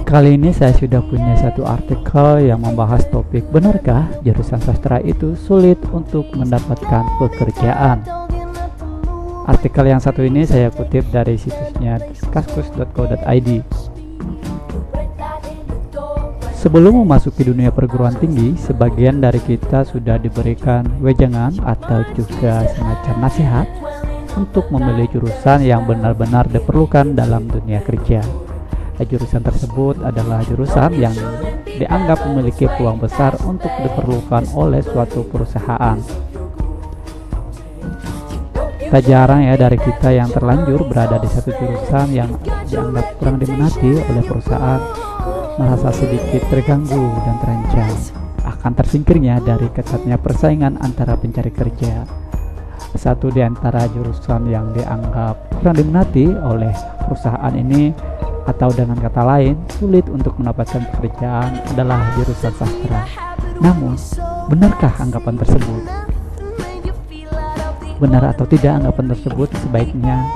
Kali ini saya sudah punya satu artikel yang membahas topik benarkah jurusan sastra itu sulit untuk mendapatkan pekerjaan. Artikel yang satu ini saya kutip dari situsnya kaskus.co.id. Sebelum memasuki dunia perguruan tinggi, sebagian dari kita sudah diberikan wejangan atau juga semacam nasihat untuk memilih jurusan yang benar-benar diperlukan dalam dunia kerja. Jurusan tersebut adalah jurusan yang dianggap memiliki peluang besar untuk diperlukan oleh suatu perusahaan. Tak jarang ya dari kita yang terlanjur berada di satu jurusan yang dianggap kurang diminati oleh perusahaan, merasa sedikit terganggu dan terancam akan tersingkirnya dari ketatnya persaingan antara pencari kerja. Satu di antara jurusan yang dianggap kurang diminati oleh perusahaan ini, atau dengan kata lain sulit untuk mendapatkan pekerjaan, adalah jurusan sastra. Namun, benarkah anggapan tersebut? Benar atau tidak anggapan tersebut? Sebaiknya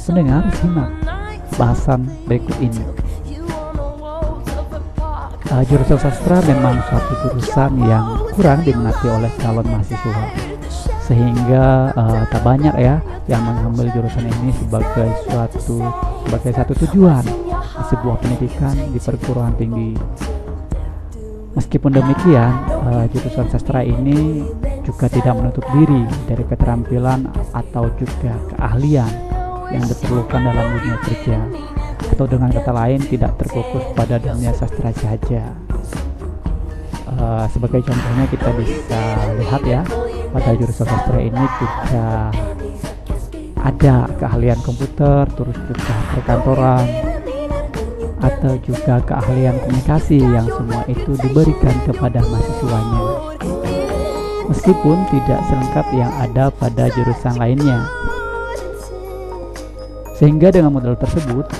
pendengar simak bahasan berikut ini. Jurusan sastra memang suatu jurusan yang kurang diminati oleh calon mahasiswa, sehingga tak banyak ya yang mengambil jurusan ini sebagai satu tujuan di sebuah pendidikan di perguruan tinggi. Meskipun demikian, jurusan sastra ini juga tidak menutup diri dari keterampilan atau juga keahlian yang diperlukan dalam dunia kerja, atau dengan kata lain tidak terfokus pada dunia sastra saja. Sebagai contohnya kita bisa lihat ya, pada jurusan sastra ini juga ada keahlian komputer, terus juga perkantoran, atau juga keahlian komunikasi yang semua itu diberikan kepada mahasiswanya, meskipun tidak selengkap yang ada pada jurusan lainnya. Sehingga dengan modal tersebut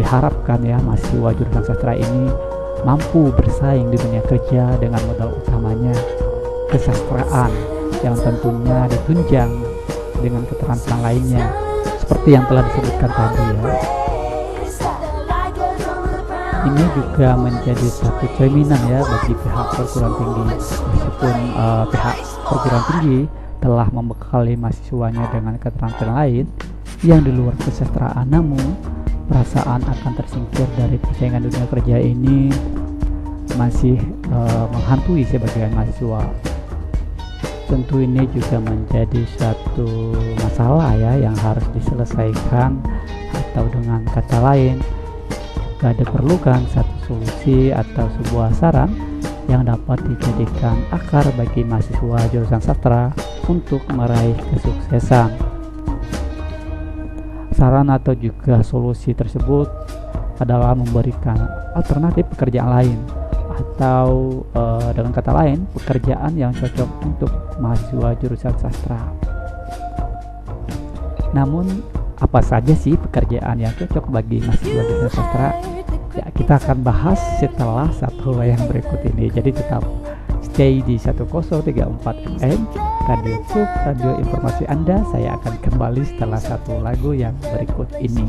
diharapkan ya mahasiswa jurusan sastra ini mampu bersaing di dunia kerja dengan modal utamanya kesastraan yang tentunya ditunjang dengan keterampilan lainnya seperti yang telah disebutkan tadi ya. Ini juga menjadi satu cerminan ya bagi pihak perguruan tinggi. Meskipun pihak perguruan tinggi telah membekali mahasiswanya dengan keterampilan lain yang di luar kesastraan, namun perasaan akan tersingkir dari persaingan dunia kerja ini masih menghantui sebagian mahasiswa. Tentu ini juga menjadi suatu masalah ya yang harus diselesaikan, atau dengan kata lain juga diperlukan satu solusi atau sebuah saran yang dapat dijadikan akar bagi mahasiswa jurusan sastra untuk meraih kesuksesan. Saran atau juga solusi tersebut adalah memberikan alternatif pekerjaan lain, atau dengan kata lain pekerjaan yang cocok untuk mahasiswa jurusan sastra. Namun apa saja sih pekerjaan yang cocok bagi mahasiswa jurusan sastra? Ya, kita akan bahas setelah satu yang berikut ini. Jadi tetap stay di 1034 FM Radio Tube, radio informasi Anda. Saya akan kembali setelah satu lagu yang berikut ini.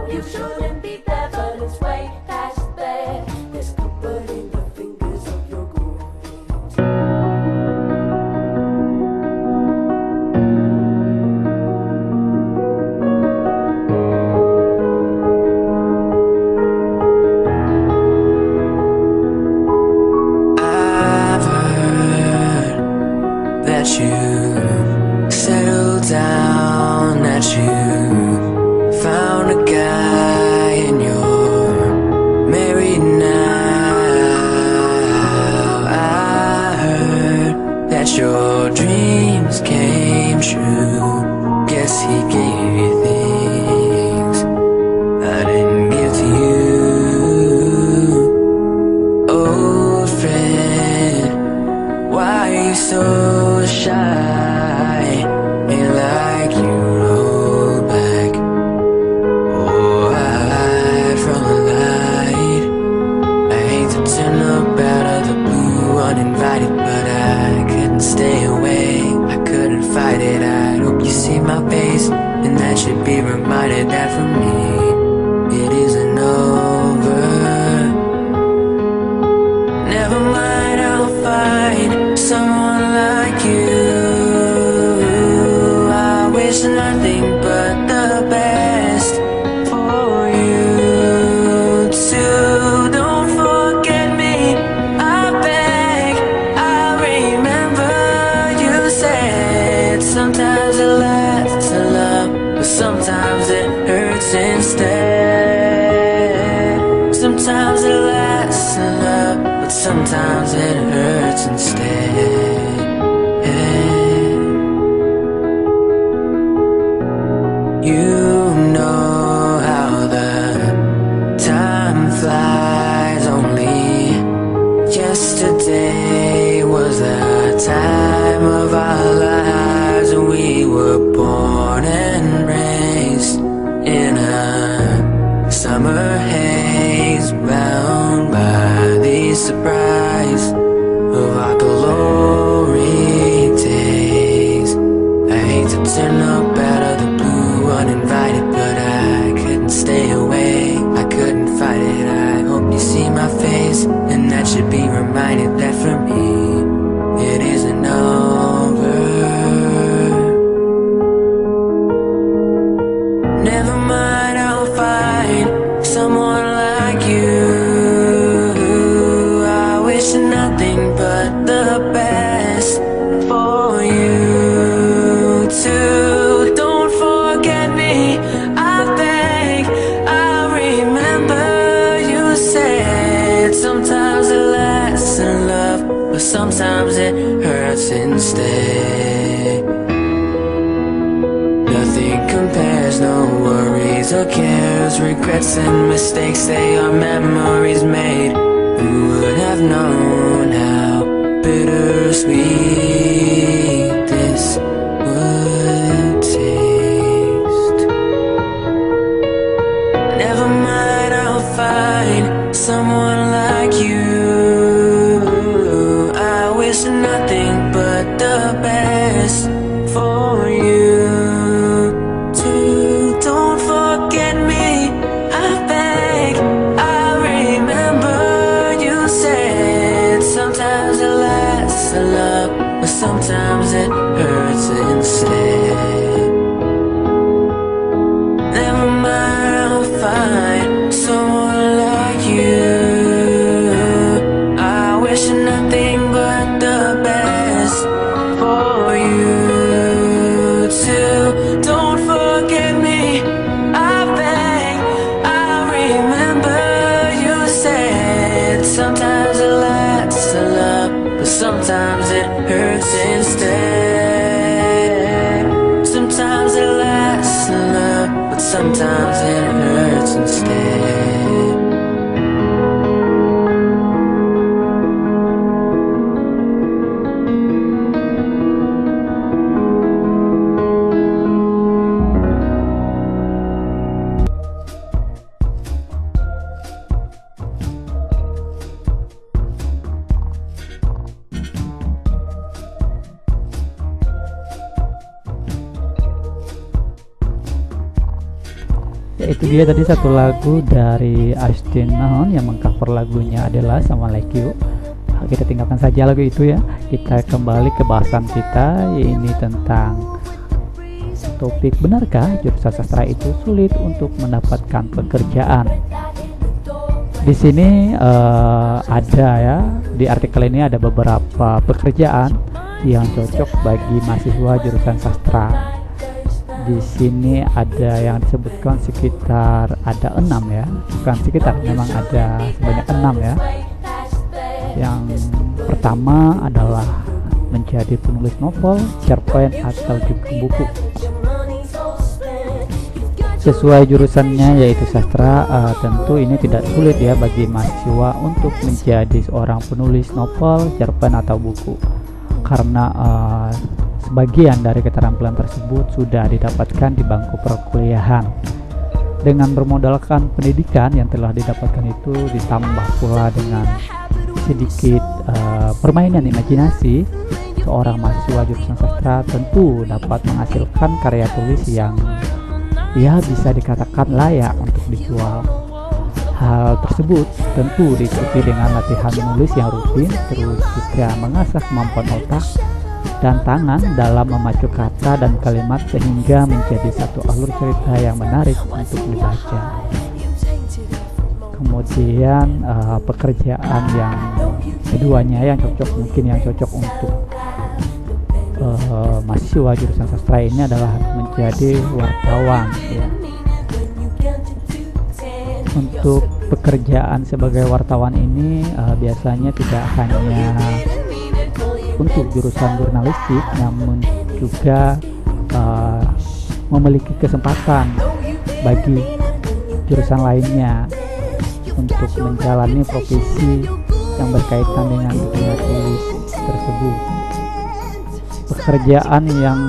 You shouldn't be there, but it's way past there. There's comfort in the fingers of your I've heard that you settled down, that you found a guy and you're married now. I heard that your dreams came true. Guess he gave you things I didn't give to you. Old friend, why are you so shy? Ain't like you know face, and that should be reminded that for me it isn't over. Never mind, I'll find someone like you. I wish nothing but the best for you too. Don't forget me, I beg. I remember you said sometimes it lasts a love, but sometimes it hurts instead. Sometimes it lasts a love, but sometimes it hurts instead. You know how the time flies. Only yesterday was the time of our lives. We were born and raised in a summer haze, bound by the surprise of our glory days. I hate to turn up out of the blue uninvited, but I couldn't stay away, I couldn't fight it. I hope you see my face, and that should be reminded that for me it isn't over. Never mind, I'll find someone like you. I wish nothing but the best for you too. Don't forget me, I beg. I remember you said sometimes it lasts in love, but sometimes it hurts instead. Nothing compares, no worries or cares, regrets and mistakes, they are memories made. Who would have known how bittersweet this would taste? Never mind, I'll find someone like you. I wish nothing but the best for you too. Don't forget me, I beg. I remember you said sometimes it lasts a love, but sometimes it hurts instead. Never mind, I'll find someone like you. I wish nothing but the best for you too. Don't forget me, I beg. I remember you said sometimes it lasts a love, but sometimes it hurts instead. Sometimes it lasts a love, but sometimes it hurts instead. Ya, itu dia tadi satu lagu dari Astin Mahon yang mengcover lagunya adalah Sama Like You. Kita tinggalkan saja lagu itu ya. Kita kembali ke bahasan kita, ini tentang topik benarkah jurusan sastra itu sulit untuk mendapatkan pekerjaan. Di sini ada ya, di artikel ini ada beberapa pekerjaan yang cocok bagi mahasiswa jurusan sastra. Di sini ada yang disebutkan sekitar ada 6 ya, bukan sekitar, memang ada sebanyak 6 ya. Yang pertama adalah menjadi penulis novel, cerpen atau juga buku. Sesuai jurusannya yaitu sastra, tentu ini tidak sulit ya bagi mahasiswa untuk menjadi seorang penulis novel, cerpen atau buku, karena sebagian dari keterampilan tersebut sudah didapatkan di bangku perkuliahan. Dengan bermodalkan pendidikan yang telah didapatkan itu, ditambah pula dengan sedikit permainan imajinasi, seorang mahasiswa jurusan sastra tentu dapat menghasilkan karya tulis yang ya bisa dikatakan layak untuk dijual. Hal tersebut tentu diikuti dengan latihan menulis yang rutin, terus juga mengasah kemampuan otak dan tangan dalam memacu kata dan kalimat sehingga menjadi satu alur cerita yang menarik untuk dibaca. Kemudian pekerjaan yang keduanya yang cocok untuk mahasiswa jurusan sastra ini adalah menjadi wartawan ya. Untuk pekerjaan sebagai wartawan ini biasanya tidak hanya untuk jurusan jurnalistik, namun juga memiliki kesempatan bagi jurusan lainnya untuk menjalani profesi yang berkaitan dengan dunia tulis tersebut. Pekerjaan yang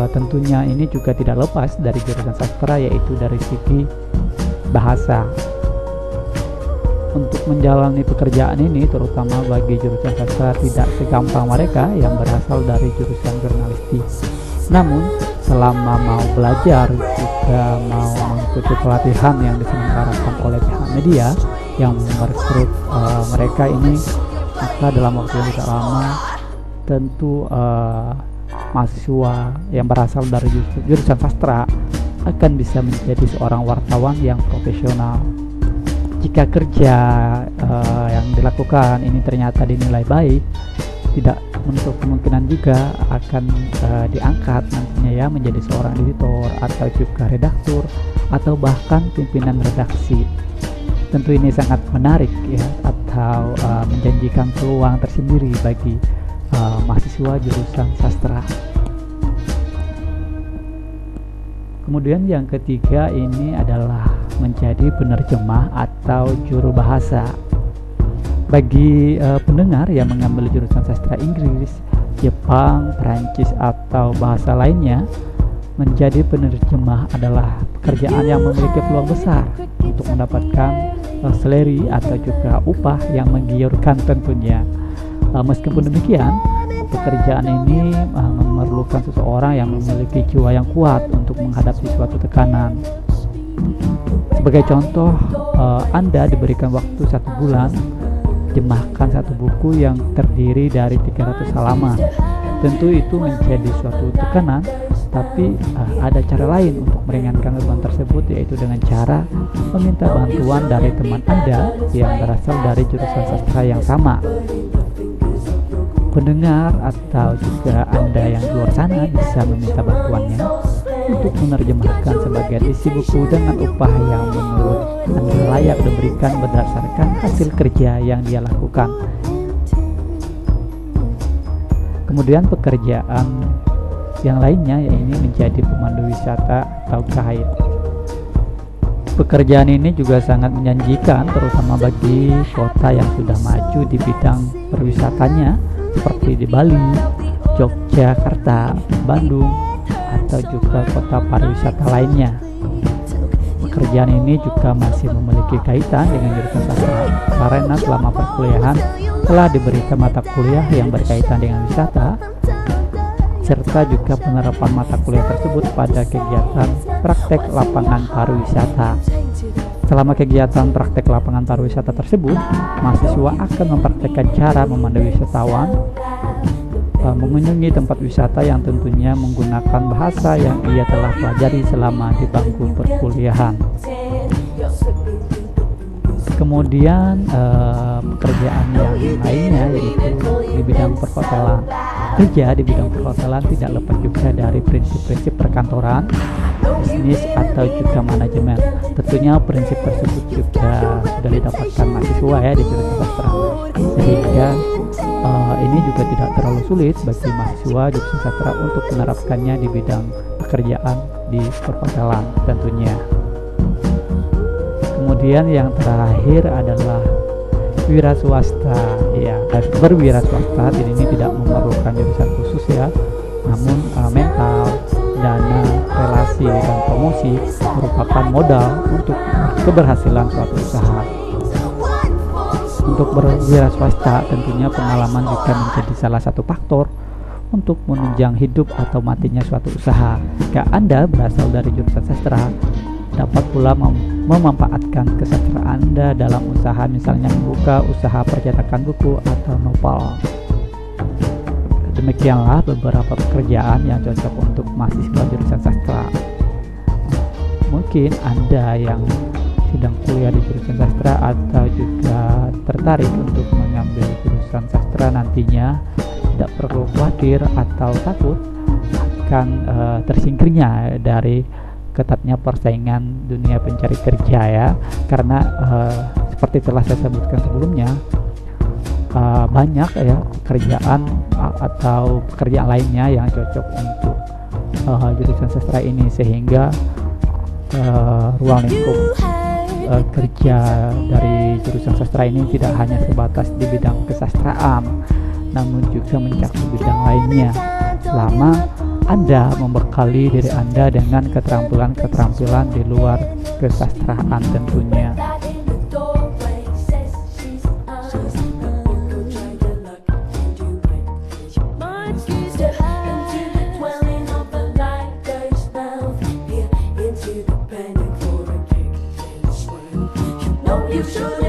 tentunya ini juga tidak lepas dari jurusan sastra, yaitu dari segi bahasa. Untuk menjalani pekerjaan ini terutama bagi jurusan sastra tidak segampang mereka yang berasal dari jurusan jurnalistik. Namun selama mau belajar juga mau mengikuti pelatihan yang diselenggarakan oleh pihak media yang merekrut mereka ini, maka dalam waktu yang tidak lama tentu mahasiswa yang berasal dari jurusan sastra akan bisa menjadi seorang wartawan yang profesional. Jika kerja yang dilakukan ini ternyata dinilai baik, tidak menutup kemungkinan juga akan diangkat nantinya ya menjadi seorang editor atau juga redaktur atau bahkan pimpinan redaksi. Tentu ini sangat menarik ya, atau menjanjikan peluang tersendiri bagi mahasiswa jurusan sastra. Kemudian yang ketiga ini adalah menjadi penerjemah atau juru bahasa. Bagi pendengar yang mengambil jurusan sastra Inggris, Jepang, Perancis atau bahasa lainnya, menjadi penerjemah adalah pekerjaan yang memiliki peluang besar untuk mendapatkan salary atau juga upah yang menggiurkan tentunya. Meskipun demikian, pekerjaan ini memerlukan seseorang yang memiliki jiwa yang kuat untuk menghadapi suatu tekanan. Sebagai contoh, Anda diberikan waktu 1 bulan terjemahkan satu buku yang terdiri dari 300 halaman. Tentu itu menjadi suatu tekanan, tapi ada cara lain untuk meringankan beban tersebut, yaitu dengan cara meminta bantuan dari teman Anda yang berasal dari jurusan sastra yang sama. Pendengar atau juga Anda yang di luar sana bisa meminta bantuannya untuk menerjemahkan sebagian isi buku dengan upah yang menurut Anda layak diberikan berdasarkan hasil kerja yang dia lakukan. Kemudian pekerjaan yang lainnya yaitu menjadi pemandu wisata atau guide. Pekerjaan ini juga sangat menjanjikan terutama bagi kota yang sudah maju di bidang perwisatanya seperti di Bali, Yogyakarta, Bandung, atau juga kota pariwisata lainnya. Pekerjaan ini juga masih memiliki kaitan dengan jurusan sastra karena selama perkuliahan telah diberikan mata kuliah yang berkaitan dengan wisata, serta juga penerapan mata kuliah tersebut pada kegiatan praktek lapangan pariwisata. Selama kegiatan praktek lapangan pariwisata tersebut, mahasiswa akan mempraktekkan cara memandu wisatawan, mengunjungi tempat wisata yang tentunya menggunakan bahasa yang ia telah pelajari selama di bangku perkuliahan. Kemudian pekerjaan yang lainnya yaitu di bidang perhotelan. Kerja di bidang perhotelan tidak lepas juga dari prinsip-prinsip perkantoran, bisnis atau juga manajemen. Tentunya prinsip tersebut juga sudah didapatkan mahasiswa ya di jurusan sastra, sehingga ini juga tidak terlalu sulit bagi mahasiswa jurusan sastra untuk menerapkannya di bidang pekerjaan di perhotelan tentunya. Kemudian yang terakhir adalah wira swasta. Ya, berwira swasta ini tidak memerlukan jurusan khusus ya, namun mental, dana, relasi, dan promosi merupakan modal untuk keberhasilan suatu usaha. Untuk berwira swasta, tentunya pengalaman juga menjadi salah satu faktor untuk menunjang hidup atau matinya suatu usaha. Jika Anda berasal dari jurusan sastra, dapat pula memanfaatkan kesastra Anda dalam usaha, misalnya membuka usaha percetakan buku atau novel. Demikianlah beberapa pekerjaan yang cocok untuk mahasiswa jurusan sastra. Mungkin Anda yang sedang kuliah di jurusan sastra atau juga tertarik untuk mengambil jurusan sastra nantinya, tidak perlu khawatir atau takut akan tersingkirnya dari ketatnya persaingan dunia pencari kerja ya, karena seperti telah saya sebutkan sebelumnya, banyak ya pekerjaan atau pekerjaan lainnya yang cocok untuk jurusan sastra ini, sehingga ruang lingkup kerja dari jurusan sastra ini tidak hanya sebatas di bidang kesastraan, namun juga mencakup bidang lainnya, selama Anda membekali diri Anda dengan keterampilan-keterampilan di luar kesastraan tentunya. You should